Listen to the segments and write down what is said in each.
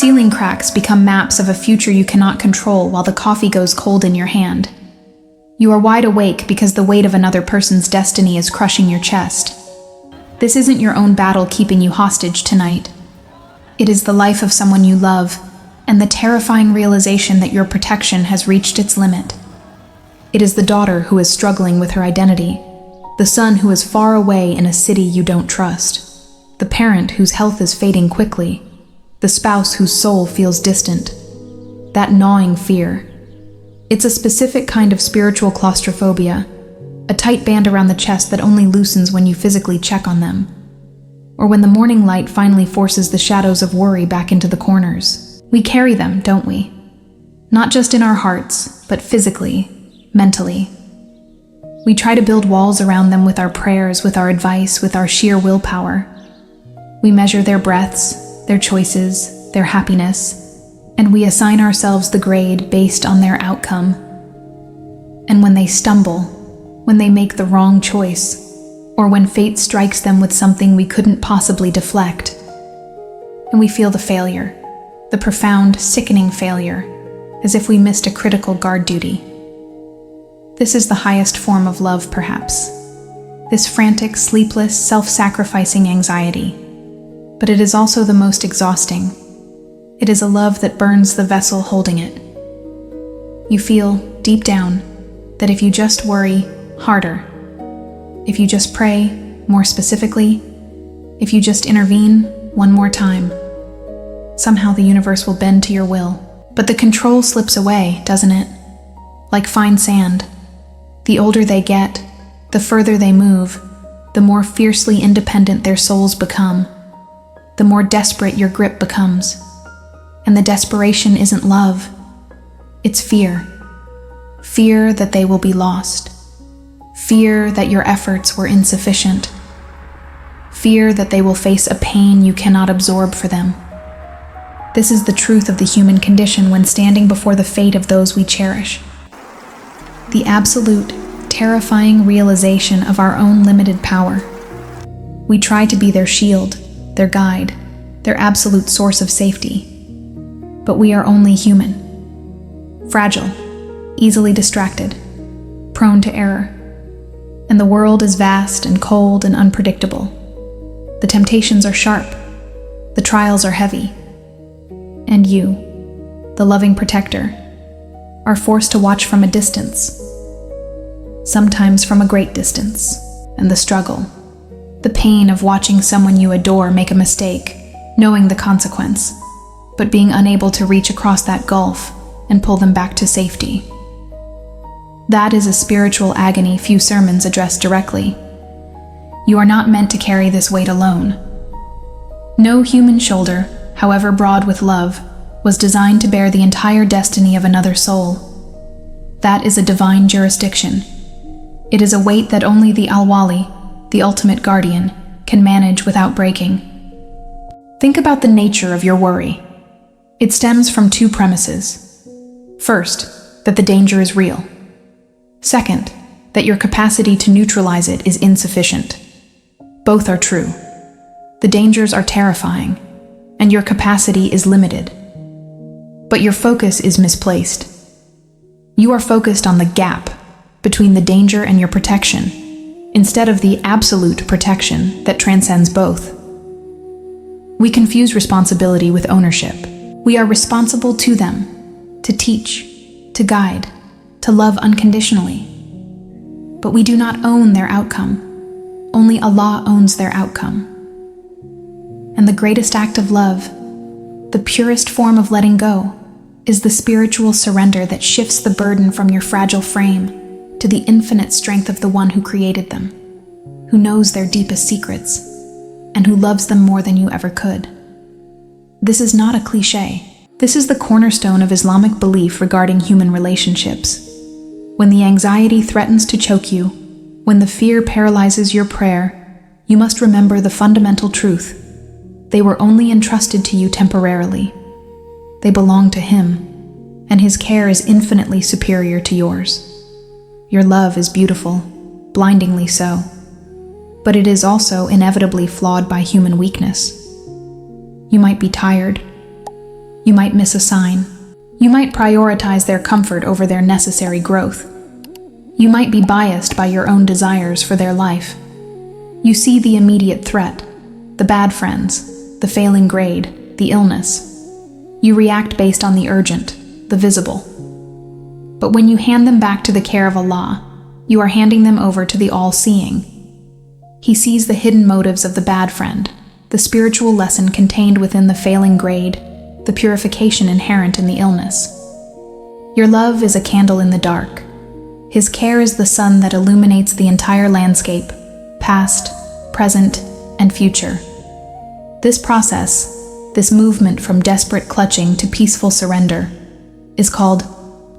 Ceiling cracks become maps of a future you cannot control while the coffee goes cold in your hand. You are wide awake because the weight of another person's destiny is crushing your chest. This isn't your own battle keeping you hostage tonight. It is the life of someone you love, and the terrifying realization that your protection has reached its limit. It is the daughter who is struggling with her identity, the son who is far away in a city you don't trust, the parent whose health is fading quickly, the spouse whose soul feels distant. That gnawing fear. It's a specific kind of spiritual claustrophobia, a tight band around the chest that only loosens when you physically check on them, or when the morning light finally forces the shadows of worry back into the corners. We carry them, don't we? Not just in our hearts, but physically, mentally. We try to build walls around them with our prayers, with our advice, with our sheer willpower. We measure their breaths, their choices, their happiness, and we assign ourselves the grade based on their outcome. And when they stumble, when they make the wrong choice, or when fate strikes them with something we couldn't possibly deflect, and we feel the failure, the profound, sickening failure, as if we missed a critical guard duty. This is the highest form of love, perhaps. This frantic, sleepless, self-sacrificing anxiety. But it is also the most exhausting. It is a love that burns the vessel holding it. You feel, deep down, that if you just worry harder, if you just pray more specifically, if you just intervene one more time, somehow the universe will bend to your will. But the control slips away, doesn't it? Like fine sand. The older they get, the further they move, the more fiercely independent their souls become, the more desperate your grip becomes. And the desperation isn't love, it's fear. Fear that they will be lost. Fear that your efforts were insufficient. Fear that they will face a pain you cannot absorb for them. This is the truth of the human condition when standing before the fate of those we cherish. The absolute, terrifying realization of our own limited power. We try to be their shield, their guide, their absolute source of safety. But we are only human. Fragile, easily distracted, prone to error. And the world is vast and cold and unpredictable. The temptations are sharp. The trials are heavy. And you, the loving protector, are forced to watch from a distance, sometimes from a great distance, and the struggle, the pain of watching someone you adore make a mistake, knowing the consequence, but being unable to reach across that gulf and pull them back to safety. That is a spiritual agony few sermons address directly. You are not meant to carry this weight alone. No human shoulder, however broad with love, was designed to bear the entire destiny of another soul. That is a divine jurisdiction. It is a weight that only the Al-Wali, the ultimate guardian, can manage without breaking. Think about the nature of your worry. It stems from two premises. First, that the danger is real. Second, that your capacity to neutralize it is insufficient. Both are true. The dangers are terrifying, and your capacity is limited. But your focus is misplaced. You are focused on the gap between the danger and your protection, instead of the absolute protection that transcends both. We confuse responsibility with ownership. We are responsible to them, to teach, to guide, to love unconditionally. But we do not own their outcome. Only Allah owns their outcome. And the greatest act of love, the purest form of letting go, is the spiritual surrender that shifts the burden from your fragile frame to the infinite strength of the one who created them, who knows their deepest secrets, and who loves them more than you ever could. This is not a cliché. This is the cornerstone of Islamic belief regarding human relationships. When the anxiety threatens to choke you, when the fear paralyzes your prayer, you must remember the fundamental truth. They were only entrusted to you temporarily. They belong to Him, and His care is infinitely superior to yours. Your love is beautiful, blindingly so, but it is also inevitably flawed by human weakness. You might be tired, You might miss a sign. You might prioritize their comfort over their necessary growth. You might be biased by your own desires for their life. You see the immediate threat, the bad friends, the failing grade, the illness. You react based on the urgent, the visible. But when you hand them back to the care of Allah, you are handing them over to the all-seeing. He sees the hidden motives of the bad friend, the spiritual lesson contained within the failing grade, the purification inherent in the illness. Your love is a candle in the dark. His care is the sun that illuminates the entire landscape, past, present, and future. This process, this movement from desperate clutching to peaceful surrender, is called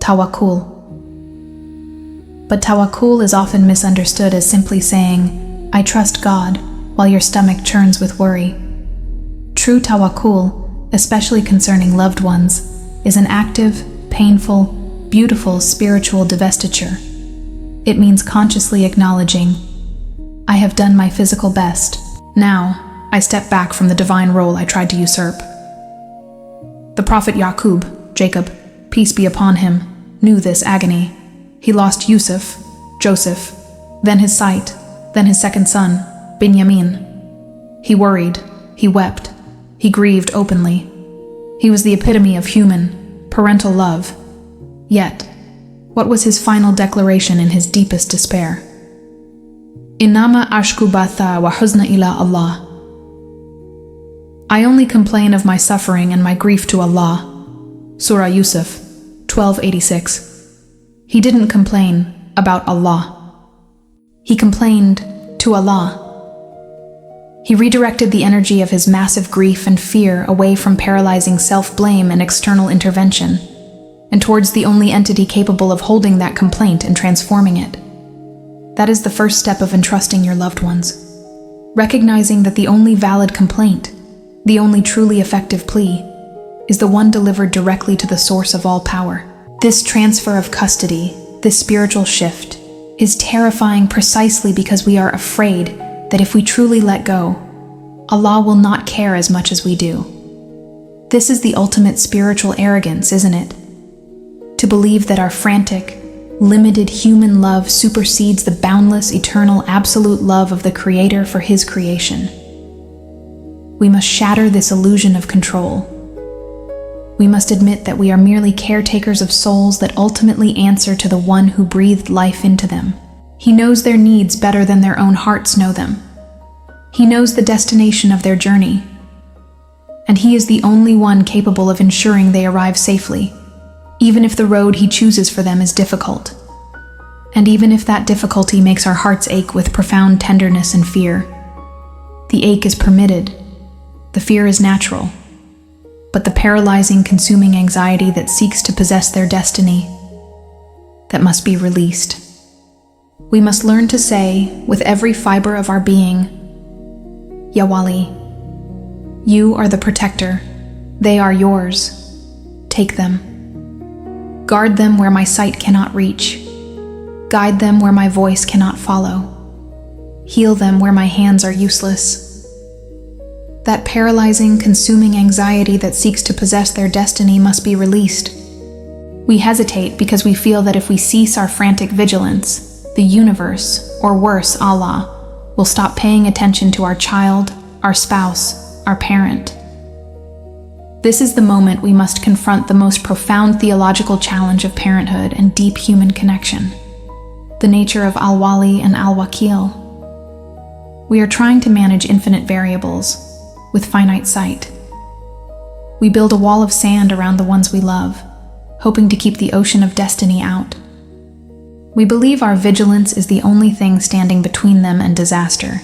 Tawakkul. But Tawakkul is often misunderstood as simply saying, "I trust God," while your stomach churns with worry. True Tawakkul, especially concerning loved ones, is an active, painful, beautiful spiritual divestiture. It means consciously acknowledging, "I have done my physical best. Now, I step back from the divine role I tried to usurp." The prophet Jacob, peace be upon him, knew this agony. He lost Joseph, then his sight, then his second son, Binyamin. He worried, he wept, he grieved openly. He was the epitome of human, parental love. Yet, what was his final declaration in his deepest despair? Innama ashku batha wa huzna ila Allah. I only complain of my suffering and my grief to Allah. Surah Yusuf, 1286. He didn't complain about Allah. He complained to Allah. He redirected the energy of his massive grief and fear away from paralyzing self-blame and external intervention, and towards the only entity capable of holding that complaint and transforming it. That is the first step of entrusting your loved ones. Recognizing that the only valid complaint, the only truly effective plea, is the one delivered directly to the source of all power. This transfer of custody, this spiritual shift, is terrifying precisely because we are afraid that if we truly let go, Allah will not care as much as we do. This is the ultimate spiritual arrogance, isn't it? To believe that our frantic, limited human love supersedes the boundless, eternal, absolute love of the Creator for His creation. We must shatter this illusion of control. We must admit that we are merely caretakers of souls that ultimately answer to the one who breathed life into them. He knows their needs better than their own hearts know them. He knows the destination of their journey. And He is the only one capable of ensuring they arrive safely, even if the road He chooses for them is difficult. And even if that difficulty makes our hearts ache with profound tenderness and fear. The ache is permitted. The fear is natural. But the paralyzing, consuming anxiety that seeks to possess their destiny, that must be released. We must learn to say, with every fiber of our being, Ya Wali, you are the protector, they are yours. Take them. Guard them where my sight cannot reach. Guide them where my voice cannot follow. Heal them where my hands are useless. That paralyzing, consuming anxiety that seeks to possess their destiny must be released. We hesitate because we feel that if we cease our frantic vigilance, the universe, or worse, Allah, will stop paying attention to our child, our spouse, our parent. This is the moment we must confront the most profound theological challenge of parenthood and deep human connection, the nature of Al-Wali and Al-Wakil. We are trying to manage infinite variables with finite sight. We build a wall of sand around the ones we love, hoping to keep the ocean of destiny out. We believe our vigilance is the only thing standing between them and disaster.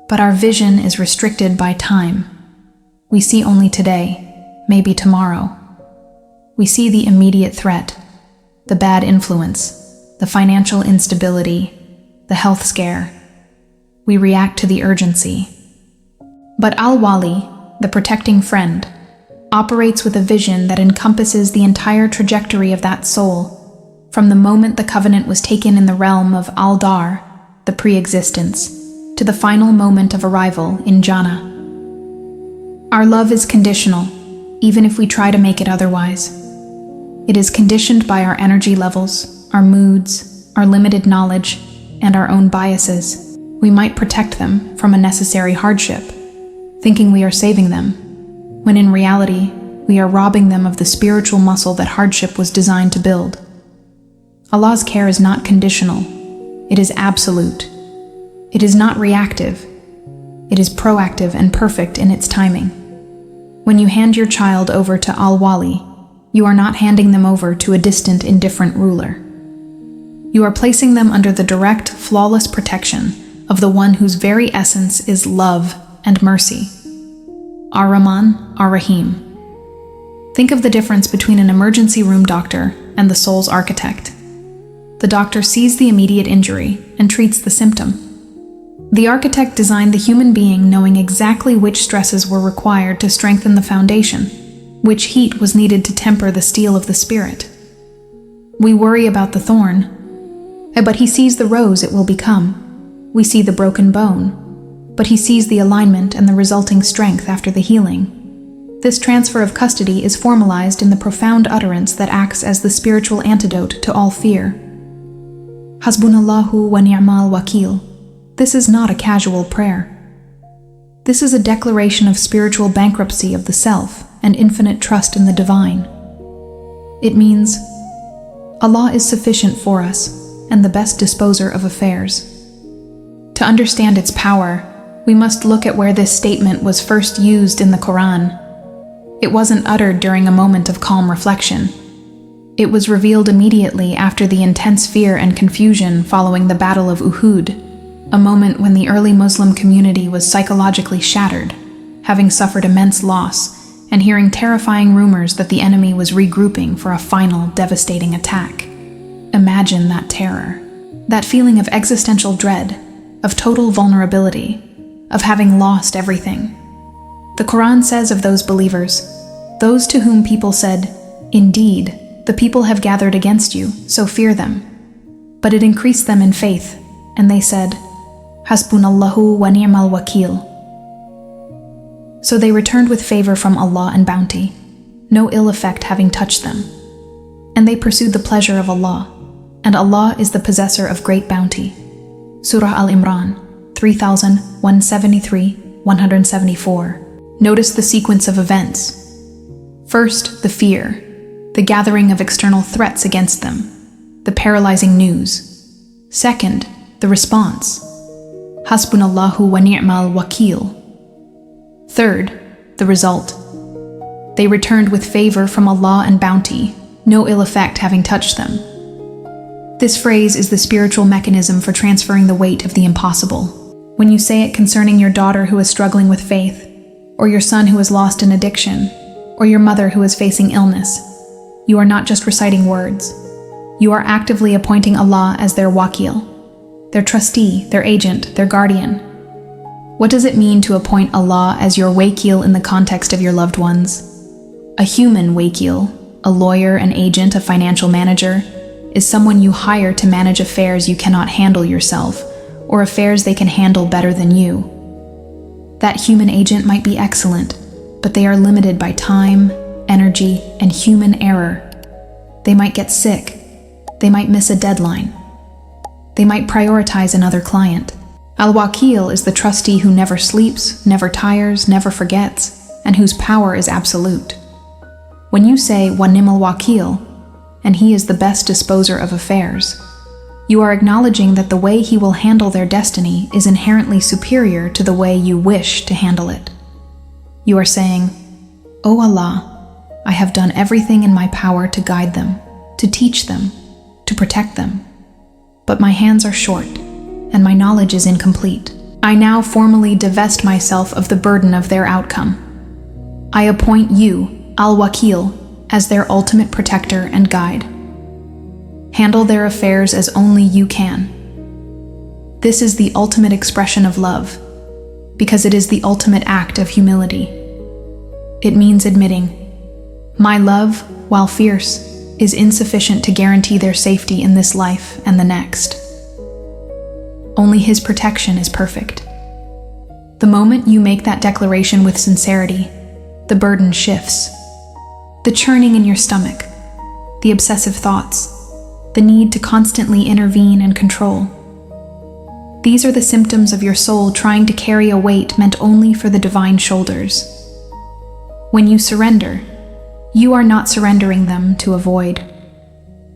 But our vision is restricted by time. We see only today, maybe tomorrow. We see the immediate threat, the bad influence, the financial instability, the health scare. We react to the urgency. But Al-Wali, the protecting friend, operates with a vision that encompasses the entire trajectory of that soul, from the moment the covenant was taken in the realm of Al-Dar, the pre-existence, to the final moment of arrival in Jannah. Our love is conditional, even if we try to make it otherwise. It is conditioned by our energy levels, our moods, our limited knowledge, and our own biases. We might protect them from a necessary hardship, thinking we are saving them, when in reality, we are robbing them of the spiritual muscle that hardship was designed to build. Allah's care is not conditional. It is absolute. It is not reactive. It is proactive and perfect in its timing. When you hand your child over to Al-Wali, you are not handing them over to a distant, indifferent ruler. You are placing them under the direct, flawless protection of the one whose very essence is love and mercy. Ar-Rahman, Ar-Rahim. Think of the difference between an emergency room doctor and the soul's architect. The doctor sees the immediate injury and treats the symptom. The architect designed the human being knowing exactly which stresses were required to strengthen the foundation, which heat was needed to temper the steel of the spirit. We worry about the thorn, but he sees the rose it will become. We see the broken bone, but he sees the alignment and the resulting strength after the healing. This transfer of custody is formalized in the profound utterance that acts as the spiritual antidote to all fear. Hasbunallahu wa ni'mal wakil. This is not a casual prayer. This is a declaration of spiritual bankruptcy of the self and infinite trust in the divine. It means, Allah is sufficient for us and the best disposer of affairs. To understand its power, we must look at where this statement was first used in the Quran. It wasn't uttered during a moment of calm reflection. It was revealed immediately after the intense fear and confusion following the Battle of Uhud, a moment when the early Muslim community was psychologically shattered, having suffered immense loss and hearing terrifying rumors that the enemy was regrouping for a final devastating attack. Imagine that terror, that feeling of existential dread, of total vulnerability, of having lost everything. The Quran says of those believers, those to whom people said, "Indeed, the people have gathered against you, so fear them." But it increased them in faith, and they said, Hasbunallahu wa ni'mal wakil. So they returned with favor from Allah and bounty, no ill effect having touched them. And they pursued the pleasure of Allah, and Allah is the possessor of great bounty. Surah Al-Imran, 3173-174. Notice the sequence of events. First, the fear, the gathering of external threats against them, the paralyzing news. Second, the response. Hasbunallahu wa ni'mal wakil. Third, the result. They returned with favor from Allah and bounty, no ill effect having touched them. This phrase is the spiritual mechanism for transferring the weight of the impossible. When you say it concerning your daughter who is struggling with faith, or your son who is lost in addiction, or your mother who is facing illness, you are not just reciting words. You are actively appointing Allah as their wakil, their trustee, their agent, their guardian. What does it mean to appoint Allah as your wakil in the context of your loved ones? A human wakil, a lawyer, an agent, a financial manager, is someone you hire to manage affairs you cannot handle yourself, or affairs they can handle better than you. That human agent might be excellent, but they are limited by time, energy, and human error. They might get sick. They might miss a deadline. They might prioritize another client. Al-Wakil is the trustee who never sleeps, never tires, never forgets, and whose power is absolute. When you say wa ni'mal wakil, and he is the best disposer of affairs, you are acknowledging that the way he will handle their destiny is inherently superior to the way you wish to handle it. You are saying, "O Allah, I have done everything in my power to guide them, to teach them, to protect them. But my hands are short, and my knowledge is incomplete. I now formally divest myself of the burden of their outcome. I appoint you, Al-Wakil, as their ultimate protector and guide. Handle their affairs as only you can." This is the ultimate expression of love, because it is the ultimate act of humility. It means admitting, my love, while fierce, is insufficient to guarantee their safety in this life and the next. Only His protection is perfect. The moment you make that declaration with sincerity, the burden shifts. The churning in your stomach, the obsessive thoughts, the need to constantly intervene and control. These are the symptoms of your soul trying to carry a weight meant only for the divine shoulders. When you surrender, you are not surrendering them to avoid.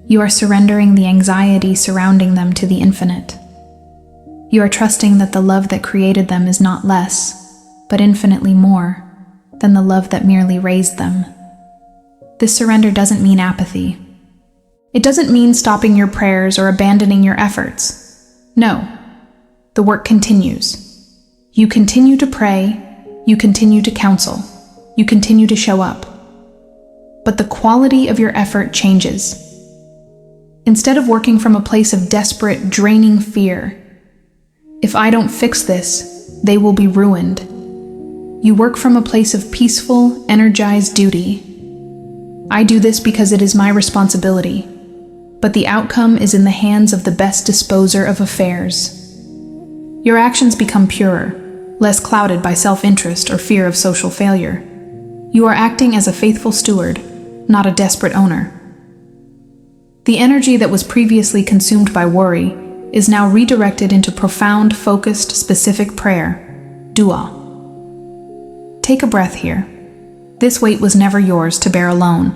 You are surrendering the anxiety surrounding them to the infinite. You are trusting that the love that created them is not less, but infinitely more than the love that merely raised them. This surrender doesn't mean apathy. It doesn't mean stopping your prayers or abandoning your efforts. No, the work continues. You continue to pray, you continue to counsel, you continue to show up. But the quality of your effort changes. Instead of working from a place of desperate, draining fear, if I don't fix this, they will be ruined, you work from a place of peaceful, energized duty. I do this because it is my responsibility, but the outcome is in the hands of the best disposer of affairs. Your actions become purer, less clouded by self-interest or fear of social failure. You are acting as a faithful steward, not a desperate owner. The energy that was previously consumed by worry is now redirected into profound, focused, specific prayer, dua. Take a breath here. This weight was never yours to bear alone.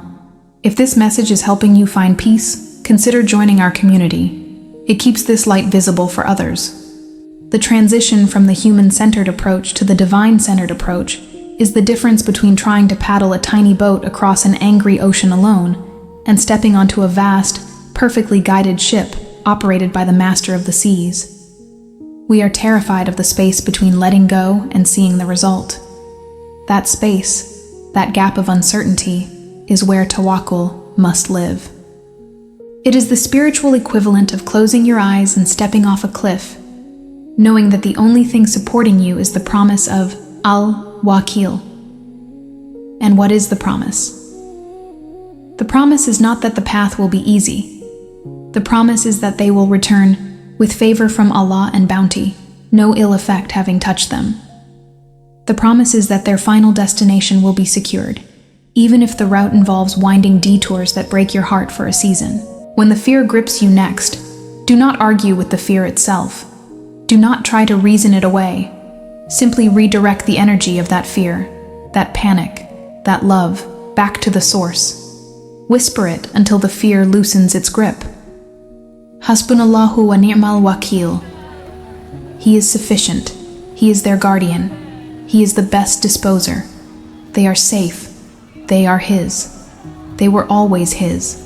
If this message is helping you find peace, consider joining our community. It keeps this light visible for others. The transition from the human-centered approach to the divine-centered approach is the difference between trying to paddle a tiny boat across an angry ocean alone and stepping onto a vast, perfectly guided ship operated by the master of the seas. We are terrified of the space between letting go and seeing the result. That space, that gap of uncertainty, is where Tawakkul must live. It is the spiritual equivalent of closing your eyes and stepping off a cliff, knowing that the only thing supporting you is the promise of Al-Wakil. And what is the promise? The promise is not that the path will be easy. The promise is that they will return with favor from Allah and bounty, no ill effect having touched them. The promise is that their final destination will be secured, even if the route involves winding detours that break your heart for a season. When the fear grips you next, do not argue with the fear itself. Do not try to reason it away. Simply redirect the energy of that fear, that panic, that love, back to the source. Whisper it until the fear loosens its grip. Hasbunallahu wa ni'mal wakil. He is sufficient. He is their guardian. He is the best disposer. They are safe. They are His. They were always His.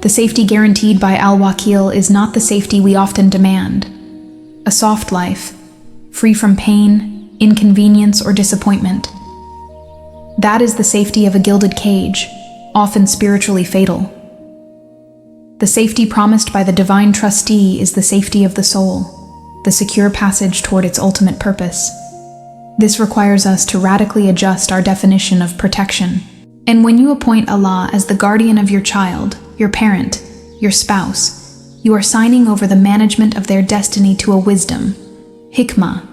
The safety guaranteed by Al-Wakil is not the safety we often demand. A soft life, free from pain, inconvenience, or disappointment. That is the safety of a gilded cage, often spiritually fatal. The safety promised by the divine trustee is the safety of the soul, the secure passage toward its ultimate purpose. This requires us to radically adjust our definition of protection. And when you appoint Allah as the guardian of your child, your parent, your spouse, you are signing over the management of their destiny to a wisdom, hikmah,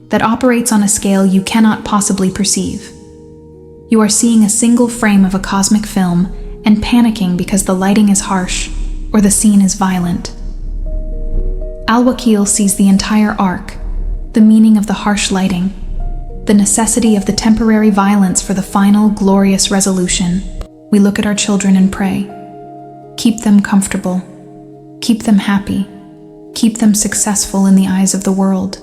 that operates on a scale you cannot possibly perceive. You are seeing a single frame of a cosmic film and panicking because the lighting is harsh or the scene is violent. Al-Wakil sees the entire arc, the meaning of the harsh lighting, the necessity of the temporary violence for the final glorious resolution. We look at our children and pray. Keep them comfortable. Keep them happy. Keep them successful in the eyes of the world.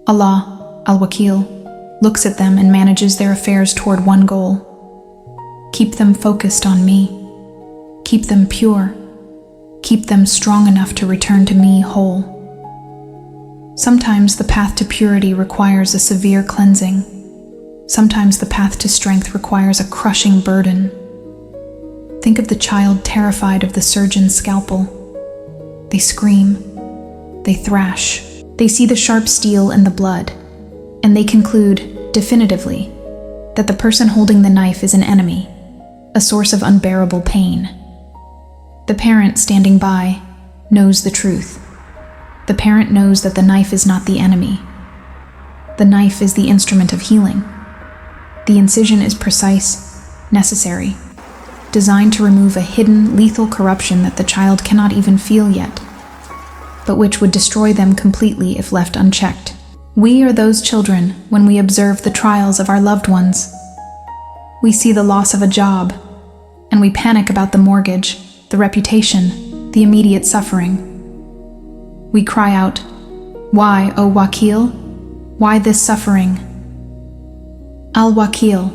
Allah, Al-Wakil, looks at them and manages their affairs toward one goal. Keep them focused on me. Keep them pure. Keep them strong enough to return to me whole. Sometimes the path to purity requires a severe cleansing. Sometimes the path to strength requires a crushing burden. Think of the child terrified of the surgeon's scalpel. They scream. They thrash. They see the sharp steel and the blood, and they conclude, definitively, that the person holding the knife is an enemy, a source of unbearable pain. The parent standing by knows the truth. The parent knows that the knife is not the enemy. The knife is the instrument of healing. The incision is precise, necessary, designed to remove a hidden, lethal corruption that the child cannot even feel yet, but which would destroy them completely if left unchecked. We are those children when we observe the trials of our loved ones. We see the loss of a job, and we panic about the mortgage, the reputation, the immediate suffering. We cry out, "Why, O Wakil? Why this suffering?" Al-Wakil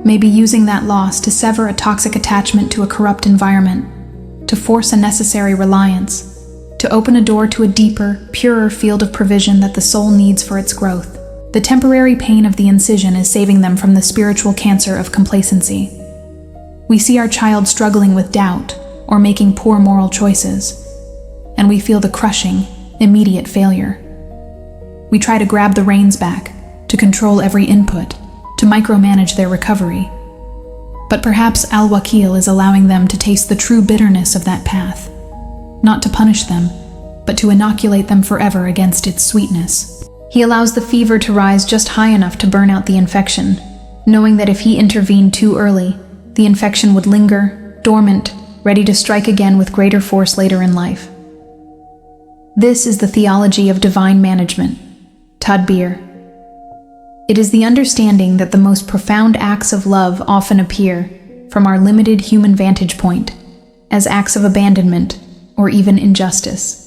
may be using that loss to sever a toxic attachment to a corrupt environment, to force a necessary reliance, to open a door to a deeper, purer field of provision that the soul needs for its growth. The temporary pain of the incision is saving them from the spiritual cancer of complacency. We see our child struggling with doubt or making poor moral choices, and we feel the crushing, immediate failure. We try to grab the reins back, to control every input, to micromanage their recovery. But perhaps Al-Wakil is allowing them to taste the true bitterness of that path, not to punish them, but to inoculate them forever against its sweetness. He allows the fever to rise just high enough to burn out the infection, knowing that if he intervened too early, the infection would linger, dormant, ready to strike again with greater force later in life. This is the theology of divine management, Tadbir. It is the understanding that the most profound acts of love often appear, from our limited human vantage point, as acts of abandonment or even injustice.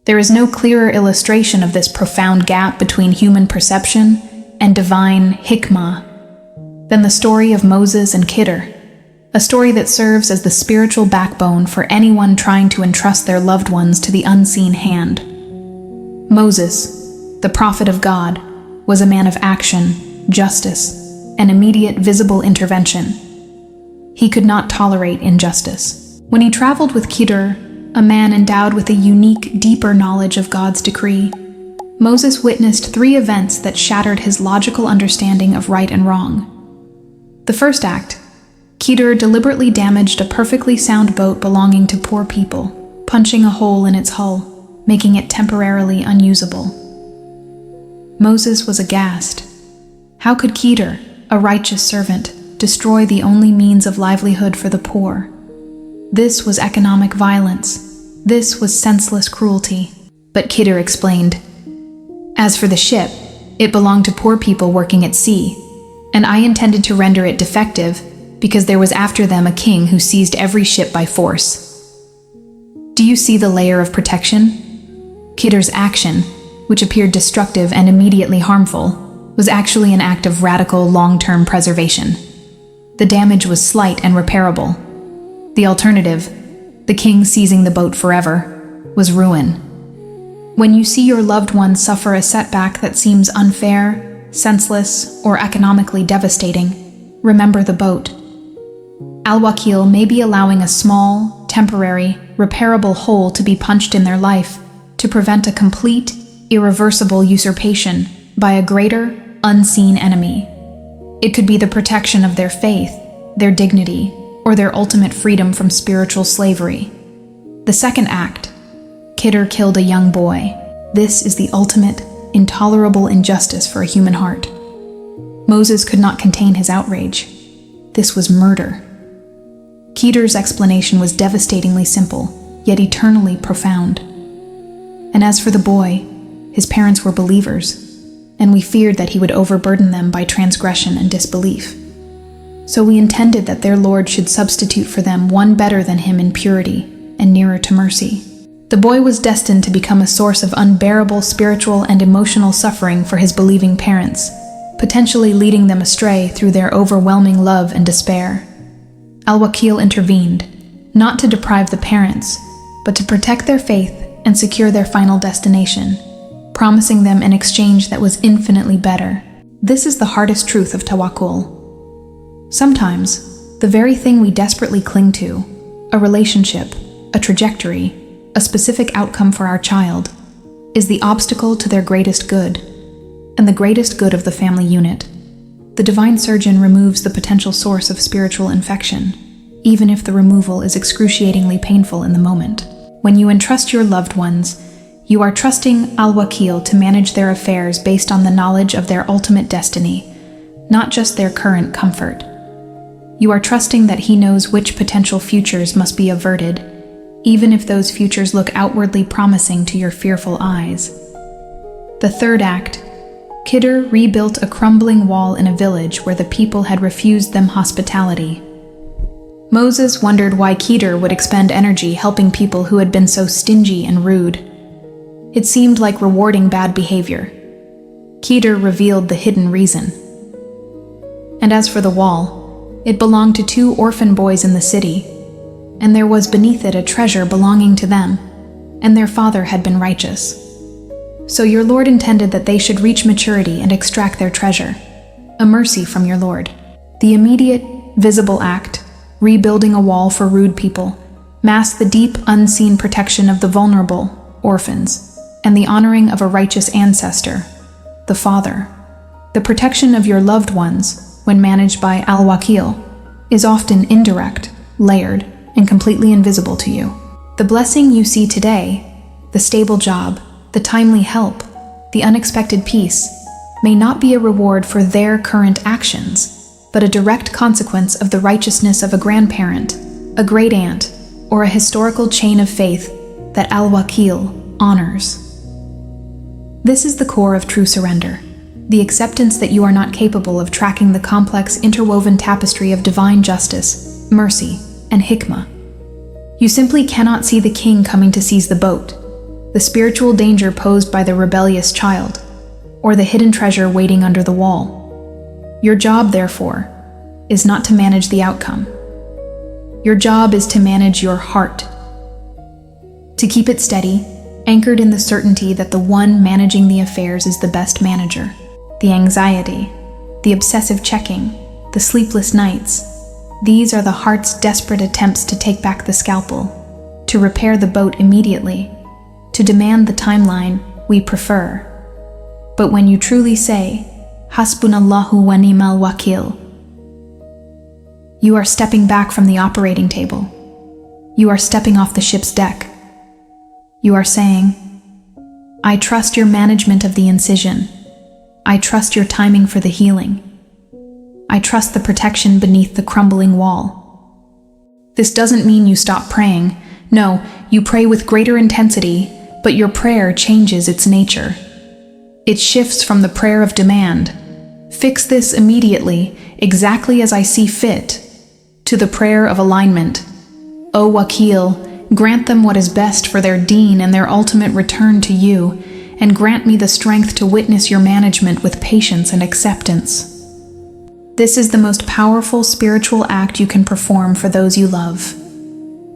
There is no clearer illustration of this profound gap between human perception and divine hikmah than the story of Moses and Khidr, a story that serves as the spiritual backbone for anyone trying to entrust their loved ones to the unseen hand. Moses, the prophet of God, was a man of action, justice, and immediate visible intervention. He could not tolerate injustice. When he traveled with Khidr, a man endowed with a unique, deeper knowledge of God's decree, Moses witnessed 3 events that shattered his logical understanding of right and wrong. The first act, Khidr deliberately damaged a perfectly sound boat belonging to poor people, punching a hole in its hull, making it temporarily unusable. Moses was aghast. How could Khidr, a righteous servant, destroy the only means of livelihood for the poor? This was economic violence. This was senseless cruelty. But Khidr explained, "As for the ship, it belonged to poor people working at sea, and I intended to render it defective because there was after them a king who seized every ship by force." Do you see the layer of protection? Khidr's action, which appeared destructive and immediately harmful, was actually an act of radical long-term preservation. The damage was slight and repairable. The alternative, the king seizing the boat forever, was ruin. When you see your loved one suffer a setback that seems unfair, senseless, or economically devastating, remember the boat. Al-Wakil may be allowing a small, temporary, repairable hole to be punched in their life to prevent a complete, irreversible usurpation by a greater, unseen enemy. It could be the protection of their faith, their dignity, or their ultimate freedom from spiritual slavery. The second act, Khidr killed a young boy. This is the ultimate, intolerable injustice for a human heart. Moses could not contain his outrage. This was murder. Khidr's explanation was devastatingly simple, yet eternally profound. And as for the boy, his parents were believers, and we feared that he would overburden them by transgression and disbelief. So we intended that their Lord should substitute for them one better than him in purity and nearer to mercy. The boy was destined to become a source of unbearable spiritual and emotional suffering for his believing parents, potentially leading them astray through their overwhelming love and despair. Al-Wakil intervened, not to deprive the parents, but to protect their faith and secure their final destination, promising them an exchange that was infinitely better. This is the hardest truth of Tawakkul. Sometimes, the very thing we desperately cling to, a relationship, a trajectory, a specific outcome for our child, is the obstacle to their greatest good, and the greatest good of the family unit. The divine surgeon removes the potential source of spiritual infection, even if the removal is excruciatingly painful in the moment. When you entrust your loved ones, you are trusting Al-Wakil to manage their affairs based on the knowledge of their ultimate destiny, not just their current comfort. You are trusting that he knows which potential futures must be averted, even if those futures look outwardly promising to your fearful eyes. The third act, Khidr rebuilt a crumbling wall in a village where the people had refused them hospitality. Moses wondered why Khidr would expend energy helping people who had been so stingy and rude. It seemed like rewarding bad behavior. Khidr revealed the hidden reason. And as for the wall, it belonged to 2 orphan boys in the city, and there was beneath it a treasure belonging to them, and their father had been righteous. So your Lord intended that they should reach maturity and extract their treasure, a mercy from your Lord. The immediate, visible act, rebuilding a wall for rude people, masked the deep, unseen protection of the vulnerable, orphans, and the honoring of a righteous ancestor, the Father. The protection of your loved ones, when managed by Al-Wakil, is often indirect, layered, and completely invisible to you. The blessing you see today, the stable job, the timely help, the unexpected peace, may not be a reward for their current actions, but a direct consequence of the righteousness of a grandparent, a great aunt, or a historical chain of faith that Al-Wakil honors. This is the core of true surrender, the acceptance that you are not capable of tracking the complex interwoven tapestry of divine justice, mercy, and hikmah. You simply cannot see the king coming to seize the boat, the spiritual danger posed by the rebellious child, or the hidden treasure waiting under the wall. Your job, therefore, is not to manage the outcome. Your job is to manage your heart, to keep it steady, anchored in the certainty that the one managing the affairs is the best manager. The anxiety, the obsessive checking, the sleepless nights, these are the heart's desperate attempts to take back the scalpel, to repair the boat immediately, to demand the timeline we prefer. But when you truly say, Hasbunallahu wa ni'mal wakil, you are stepping back from the operating table. You are stepping off the ship's deck. You are saying, I trust your management of the incision. I trust your timing for the healing. I trust the protection beneath the crumbling wall. This doesn't mean you stop praying. No, you pray with greater intensity, but your prayer changes its nature. It shifts from the prayer of demand, fix this immediately, exactly as I see fit, to the prayer of alignment. O Wakil, grant them what is best for their deen and their ultimate return to you, and grant me the strength to witness your management with patience and acceptance. This is the most powerful spiritual act you can perform for those you love.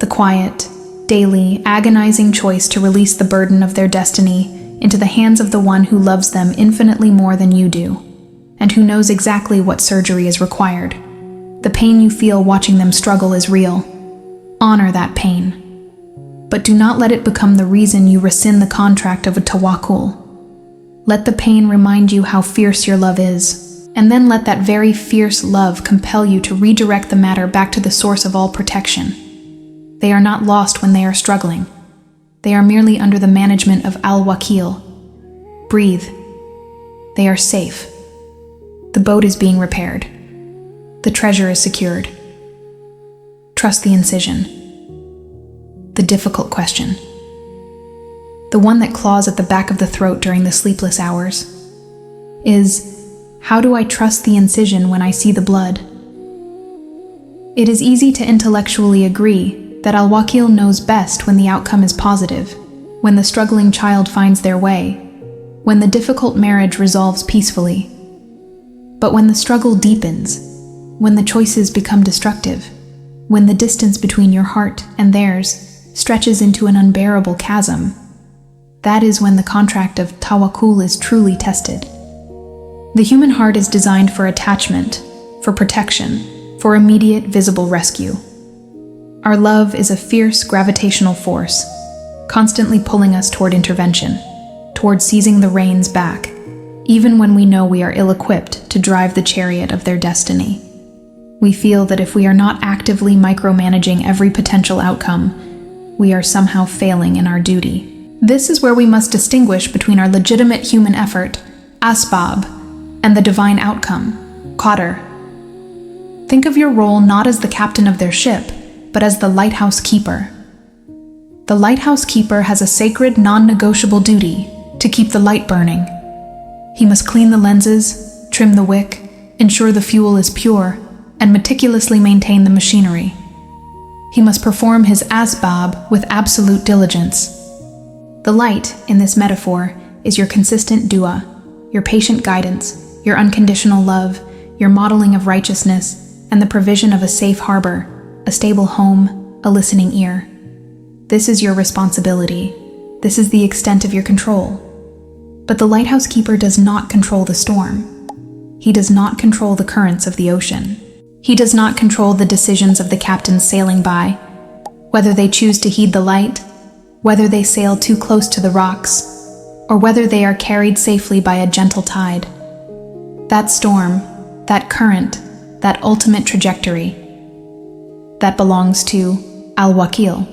The quiet, daily, agonizing choice to release the burden of their destiny into the hands of the one who loves them infinitely more than you do, and who knows exactly what surgery is required. The pain you feel watching them struggle is real. Honor that pain. But do not let it become the reason you rescind the contract of a tawakkul. Let the pain remind you how fierce your love is, and then let that very fierce love compel you to redirect the matter back to the source of all protection. They are not lost when they are struggling. They are merely under the management of Al-Wakil. Breathe. They are safe. The boat is being repaired. The treasure is secured. Trust the incision. The difficult question. The one that claws at the back of the throat during the sleepless hours is, how do I trust the incision when I see the blood? It is easy to intellectually agree that Al-Wakil knows best when the outcome is positive, when the struggling child finds their way, when the difficult marriage resolves peacefully. But when the struggle deepens, when the choices become destructive, when the distance between your heart and theirs stretches into an unbearable chasm, that is when the contract of tawakkul is truly tested. The human heart is designed for attachment, for protection, for immediate visible rescue. Our love is a fierce gravitational force, constantly pulling us toward intervention, toward seizing the reins back, even when we know we are ill-equipped to drive the chariot of their destiny. We feel that if we are not actively micromanaging every potential outcome, we are somehow failing in our duty. This is where we must distinguish between our legitimate human effort, asbab, and the divine outcome, qadr. Think of your role not as the captain of their ship, but as the lighthouse keeper. The lighthouse keeper has a sacred, non-negotiable duty to keep the light burning. He must clean the lenses, trim the wick, ensure the fuel is pure, and meticulously maintain the machinery. He must perform his asbab with absolute diligence. The light, in this metaphor, is your consistent dua, your patient guidance, your unconditional love, your modeling of righteousness, and the provision of a safe harbor, a stable home, a listening ear. This is your responsibility. This is the extent of your control. But the lighthouse keeper does not control the storm. He does not control the currents of the ocean. He does not control the decisions of the captains sailing by, whether they choose to heed the light, whether they sail too close to the rocks, or whether they are carried safely by a gentle tide. That storm, that current, that ultimate trajectory, that belongs to Al-Wakil.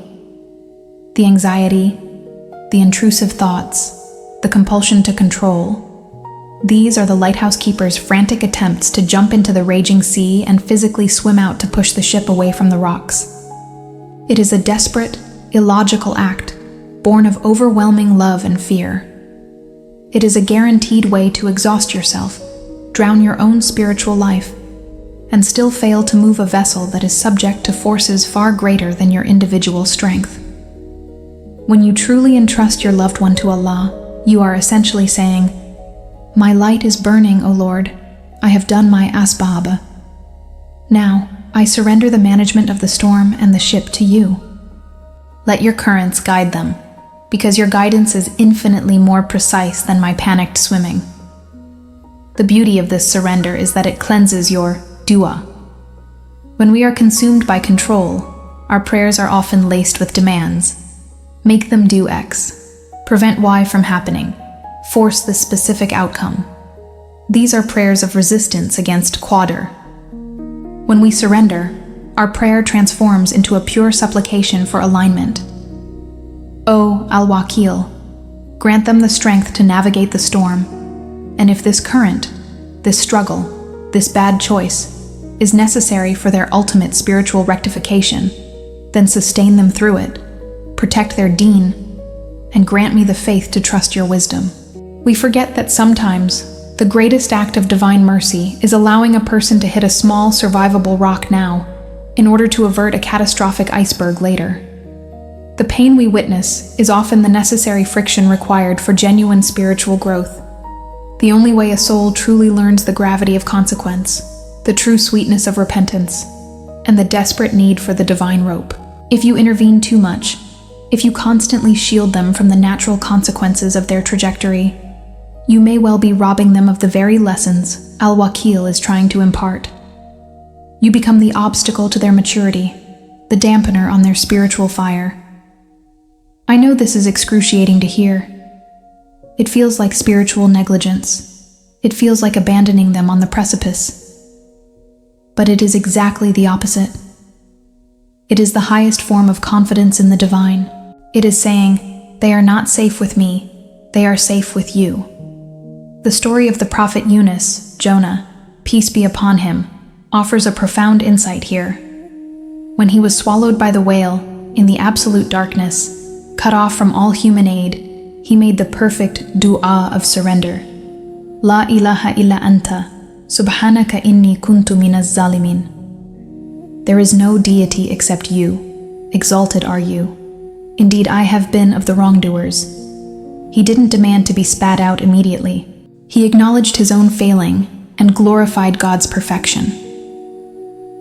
The anxiety, the intrusive thoughts, the compulsion to control. These are the lighthouse keeper's frantic attempts to jump into the raging sea and physically swim out to push the ship away from the rocks. It is a desperate, illogical act, born of overwhelming love and fear. It is a guaranteed way to exhaust yourself, drown your own spiritual life, and still fail to move a vessel that is subject to forces far greater than your individual strength. When you truly entrust your loved one to Allah, you are essentially saying, "My light is burning, O Lord. I have done my asbab. Now, I surrender the management of the storm and the ship to you. Let your currents guide them, because your guidance is infinitely more precise than my panicked swimming." The beauty of this surrender is that it cleanses your dua. When we are consumed by control, our prayers are often laced with demands. Make them do X. Prevent Y from happening. Force this specific outcome. These are prayers of resistance against qadr. When we surrender, our prayer transforms into a pure supplication for alignment. O Al-Wakil, grant them the strength to navigate the storm, and if this current, this struggle, this bad choice, is necessary for their ultimate spiritual rectification, then sustain them through it, protect their deen, and grant me the faith to trust your wisdom. We forget that sometimes the greatest act of divine mercy is allowing a person to hit a small, survivable rock now in order to avert a catastrophic iceberg later. The pain we witness is often the necessary friction required for genuine spiritual growth. The only way a soul truly learns the gravity of consequence, the true sweetness of repentance, and the desperate need for the divine rope. If you intervene too much, if you constantly shield them from the natural consequences of their trajectory, you may well be robbing them of the very lessons Al-Wakil is trying to impart. You become the obstacle to their maturity, the dampener on their spiritual fire. I know this is excruciating to hear. It feels like spiritual negligence. It feels like abandoning them on the precipice. But it is exactly the opposite. It is the highest form of confidence in the divine. It is saying, "They are not safe with me, they are safe with you." The story of the prophet Yunus, Jonah, peace be upon him, offers a profound insight here. When he was swallowed by the whale, in the absolute darkness, cut off from all human aid, he made the perfect dua of surrender. La ilaha illa anta, subhanaka inni kuntu minaz zalimin. There is no deity except you, exalted are you. Indeed, I have been of the wrongdoers. He didn't demand to be spat out immediately. He acknowledged his own failing and glorified God's perfection.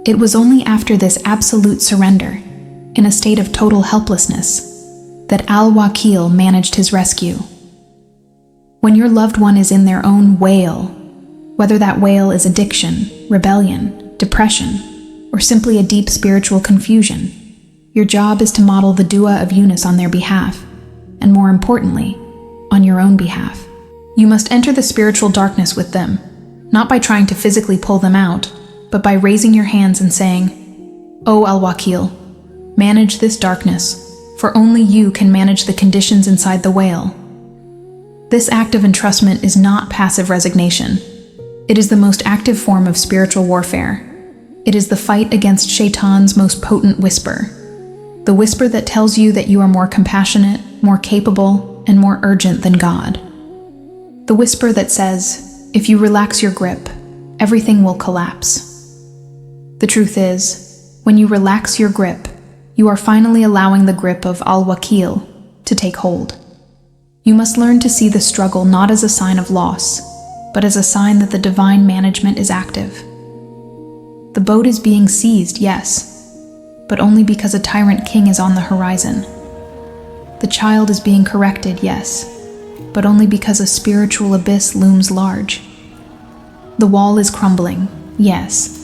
It was only after this absolute surrender, in a state of total helplessness, that Al-Wakil managed his rescue. When your loved one is in their own whale, whether that whale is addiction, rebellion, depression, or simply a deep spiritual confusion, your job is to model the dua of Yunus on their behalf, and more importantly, on your own behalf. You must enter the spiritual darkness with them, not by trying to physically pull them out, but by raising your hands and saying, "O Al-Wakil, manage this darkness, for only you can manage the conditions inside the whale." This act of entrustment is not passive resignation. It is the most active form of spiritual warfare. It is the fight against Shaitan's most potent whisper. The whisper that tells you that you are more compassionate, more capable, and more urgent than God. The whisper that says, if you relax your grip, everything will collapse. The truth is, when you relax your grip, you are finally allowing the grip of Al-Wakil to take hold. You must learn to see the struggle not as a sign of loss, but as a sign that the divine management is active. The boat is being seized, yes, but only because a tyrant king is on the horizon. The child is being corrected, yes, but only because a spiritual abyss looms large. The wall is crumbling, yes,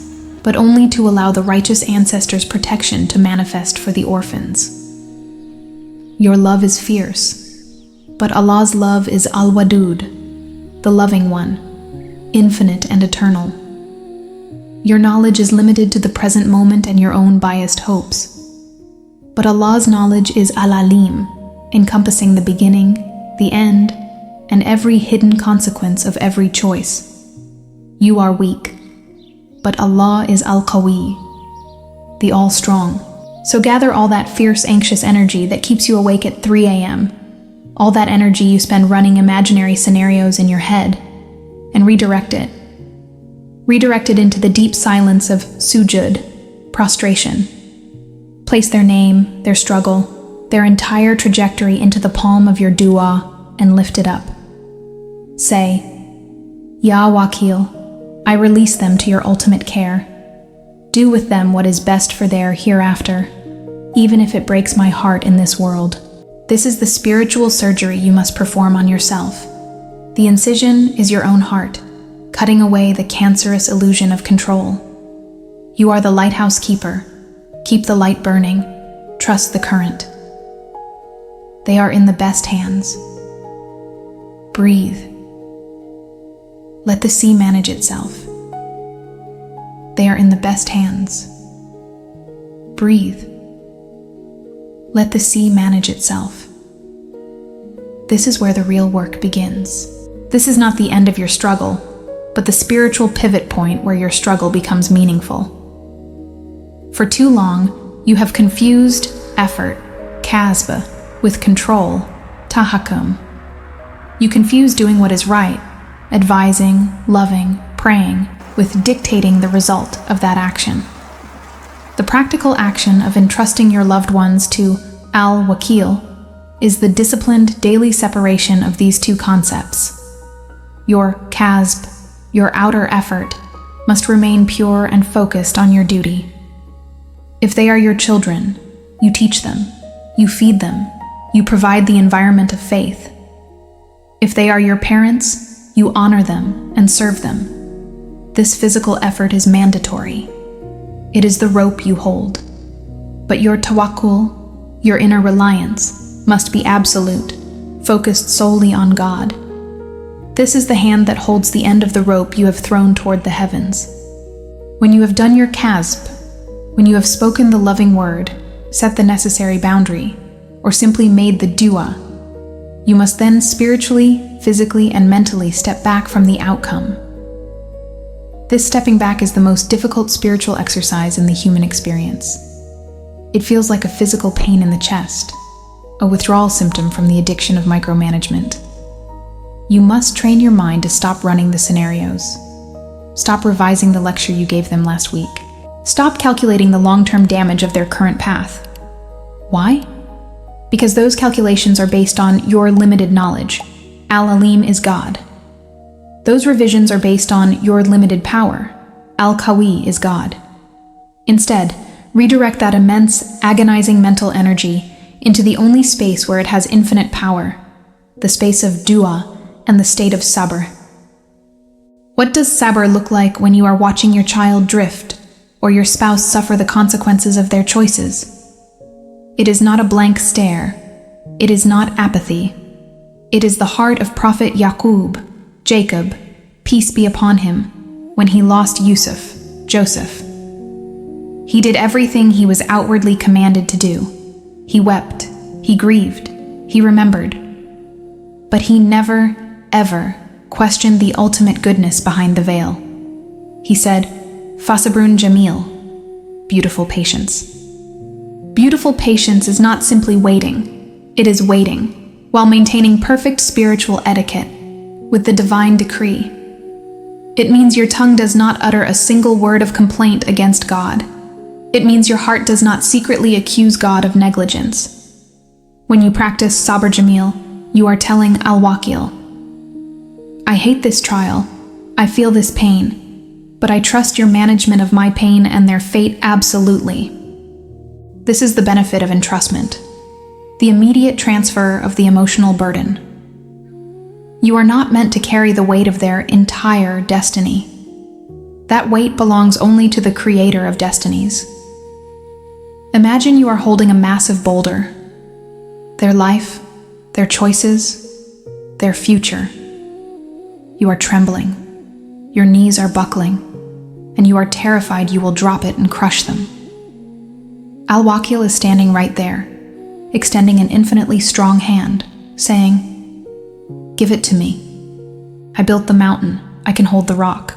but only to allow the righteous ancestors' protection to manifest for the orphans. Your love is fierce, but Allah's love is Al-Wadud, the loving one, infinite and eternal. Your knowledge is limited to the present moment and your own biased hopes. But Allah's knowledge is Al-Alim, encompassing the beginning, the end, and every hidden consequence of every choice. You are weak, but Allah is Al-Qawi, the all-strong. So gather all that fierce, anxious energy that keeps you awake at 3 a.m., all that energy you spend running imaginary scenarios in your head, and redirect it. Redirect it into the deep silence of sujud, prostration. Place their name, their struggle, their entire trajectory into the palm of your dua and lift it up. Say, Ya Wakil, I release them to your ultimate care. Do with them what is best for their hereafter, even if it breaks my heart in this world. This is the spiritual surgery you must perform on yourself. The incision is your own heart, cutting away the cancerous illusion of control. You are the lighthouse keeper. Keep the light burning. Trust the current. They are in the best hands. Breathe. Let the sea manage itself. They are in the best hands. Breathe. Let the sea manage itself. This is where the real work begins. This is not the end of your struggle, but the spiritual pivot point where your struggle becomes meaningful. For too long, you have confused effort, kasba, with control, tahakkum. You confuse doing what is right, advising, loving, praying, with dictating the result of that action. The practical action of entrusting your loved ones to Al-Wakil is the disciplined daily separation of these two concepts. Your kasb, your outer effort, must remain pure and focused on your duty. If they are your children, you teach them, you feed them, you provide the environment of faith. If they are your parents, you honor them and serve them. This physical effort is mandatory. It is the rope you hold. But your tawakkul, your inner reliance, must be absolute, focused solely on God. This is the hand that holds the end of the rope you have thrown toward the heavens. When you have done your kasb, when you have spoken the loving word, set the necessary boundary, or simply made the dua, you must then spiritually, physically, and mentally step back from the outcome. This stepping back is the most difficult spiritual exercise in the human experience. It feels like a physical pain in the chest, a withdrawal symptom from the addiction of micromanagement. You must train your mind to stop running the scenarios. Stop revising the lecture you gave them last week. Stop calculating the long-term damage of their current path. Why? Because those calculations are based on your limited knowledge. Al-Alim is God. Those revisions are based on your limited power. Al-Qawi is God. Instead, redirect that immense, agonizing mental energy into the only space where it has infinite power, the space of dua and the state of sabr. What does sabr look like when you are watching your child drift or your spouse suffer the consequences of their choices? It is not a blank stare. It is not apathy. It is the heart of Prophet Yaqub, Jacob, peace be upon him, when he lost Yusuf, Joseph. He did everything he was outwardly commanded to do. He wept, he grieved, he remembered. But he never, ever questioned the ultimate goodness behind the veil. He said, Fasabrun Jamil, beautiful patience. Beautiful patience is not simply waiting, it is waiting, while maintaining perfect spiritual etiquette with the divine decree. It means your tongue does not utter a single word of complaint against God. It means your heart does not secretly accuse God of negligence. When you practice Sabr Jamil, you are telling Al-Wakil, I hate this trial, I feel this pain, but I trust your management of my pain and their fate absolutely. This is the benefit of entrustment, the immediate transfer of the emotional burden. You are not meant to carry the weight of their entire destiny. That weight belongs only to the creator of destinies. Imagine you are holding a massive boulder. Their life, their choices, their future. You are trembling. Your knees are buckling, and you are terrified you will drop it and crush them. Al-Wakil is standing right there, extending an infinitely strong hand, saying, Give it to me. I built the mountain, I can hold the rock.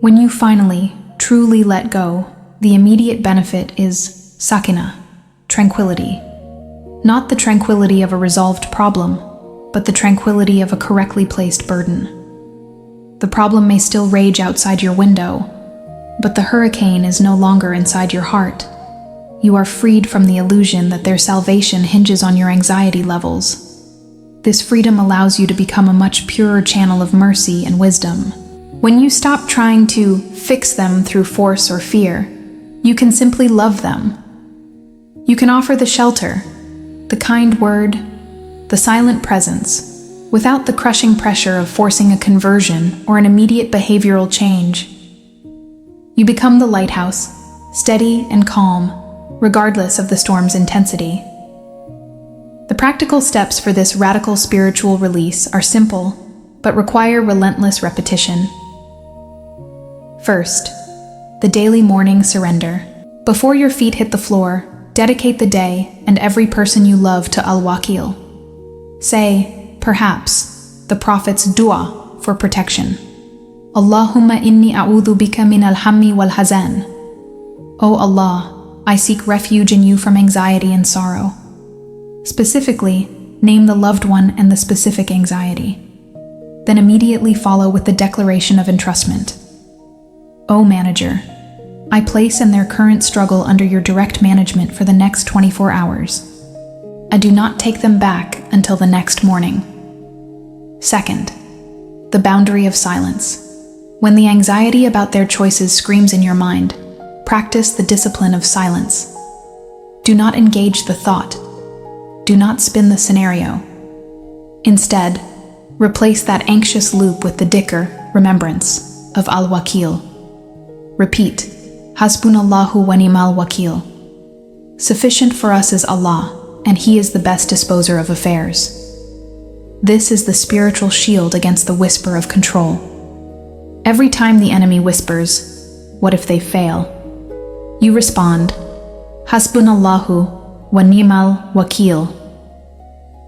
When you finally, truly let go, the immediate benefit is sakina, tranquility. Not the tranquility of a resolved problem, but the tranquility of a correctly placed burden. The problem may still rage outside your window, but the hurricane is no longer inside your heart. You are freed from the illusion that their salvation hinges on your anxiety levels. This freedom allows you to become a much purer channel of mercy and wisdom. When you stop trying to fix them through force or fear, you can simply love them. You can offer the shelter, the kind word, the silent presence, without the crushing pressure of forcing a conversion or an immediate behavioral change. You become the lighthouse, steady and calm, regardless of the storm's intensity. The practical steps for this radical spiritual release are simple, but require relentless repetition. First, the daily morning surrender. Before your feet hit the floor, dedicate the day and every person you love to Al-Wakil. Say, perhaps, the Prophet's dua for protection. Allahumma inni a'udhu bika min al-hammi wal-hazan. O Allah, I seek refuge in you from anxiety and sorrow. Specifically, name the loved one and the specific anxiety. Then immediately follow with the declaration of entrustment. O Manager, I place in their current struggle under your direct management for the next 24 hours. I do not take them back until the next morning. Second, the boundary of silence. When the anxiety about their choices screams in your mind, practice the discipline of silence. Do not engage the thought. Do not spin the scenario. Instead, replace that anxious loop with the dhikr, remembrance, of Al-Wakil. Repeat, Hasbunallahu wa ni'mal wakil. Sufficient for us is Allah, and He is the best disposer of affairs. This is the spiritual shield against the whisper of control. Every time the enemy whispers, what if they fail? You respond, Hasbunallahu wa ni'mal wakil.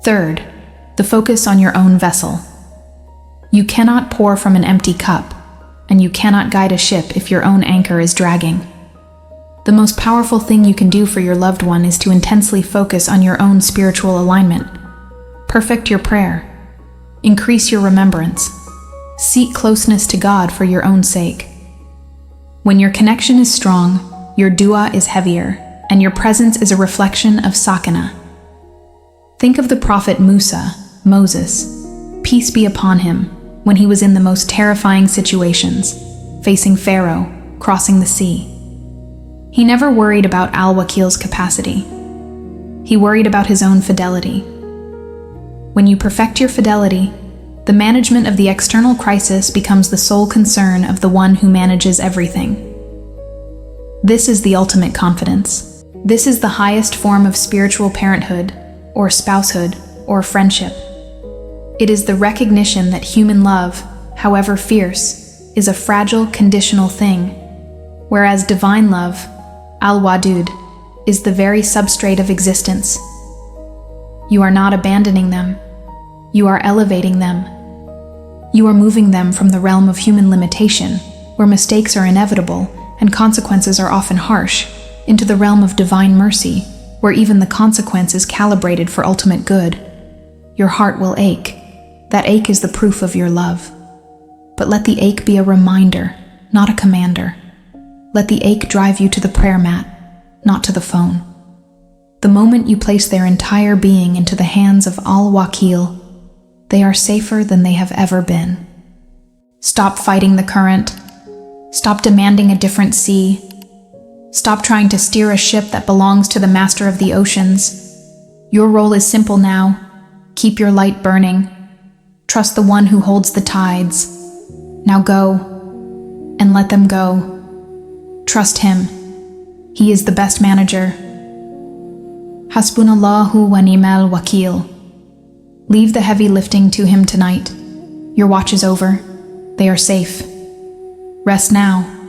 Third, the focus on your own vessel. You cannot pour from an empty cup, and you cannot guide a ship if your own anchor is dragging. The most powerful thing you can do for your loved one is to intensely focus on your own spiritual alignment. Perfect your prayer. Increase your remembrance. Seek closeness to God for your own sake. When your connection is strong, your dua is heavier, and your presence is a reflection of sakina. Think of the prophet Musa, Moses, peace be upon him, when he was in the most terrifying situations, facing Pharaoh, crossing the sea. He never worried about Al-Wakil's capacity. He worried about his own fidelity. When you perfect your fidelity, the management of the external crisis becomes the sole concern of the one who manages everything. This is the ultimate confidence. This is the highest form of spiritual parenthood, or spousehood, or friendship. It is the recognition that human love, however fierce, is a fragile, conditional thing, whereas divine love, al-wadud, is the very substrate of existence. You are not abandoning them. You are elevating them. You are moving them from the realm of human limitation where mistakes are inevitable and consequences are often harsh, into the realm of divine mercy, where even the consequence is calibrated for ultimate good. Your heart will ache. That ache is the proof of your love. But let the ache be a reminder, not a commander. Let the ache drive you to the prayer mat, not to the phone. The moment you place their entire being into the hands of Al-Wakil, they are safer than they have ever been. Stop fighting the current. Stop demanding a different sea. Stop trying to steer a ship that belongs to the master of the oceans. Your role is simple now. Keep your light burning. Trust the one who holds the tides. Now go, and let them go. Trust him. He is the best manager. Hasbunallahu wa ni'mal wakil. Leave the heavy lifting to him tonight. Your watch is over. They are safe. Rest now.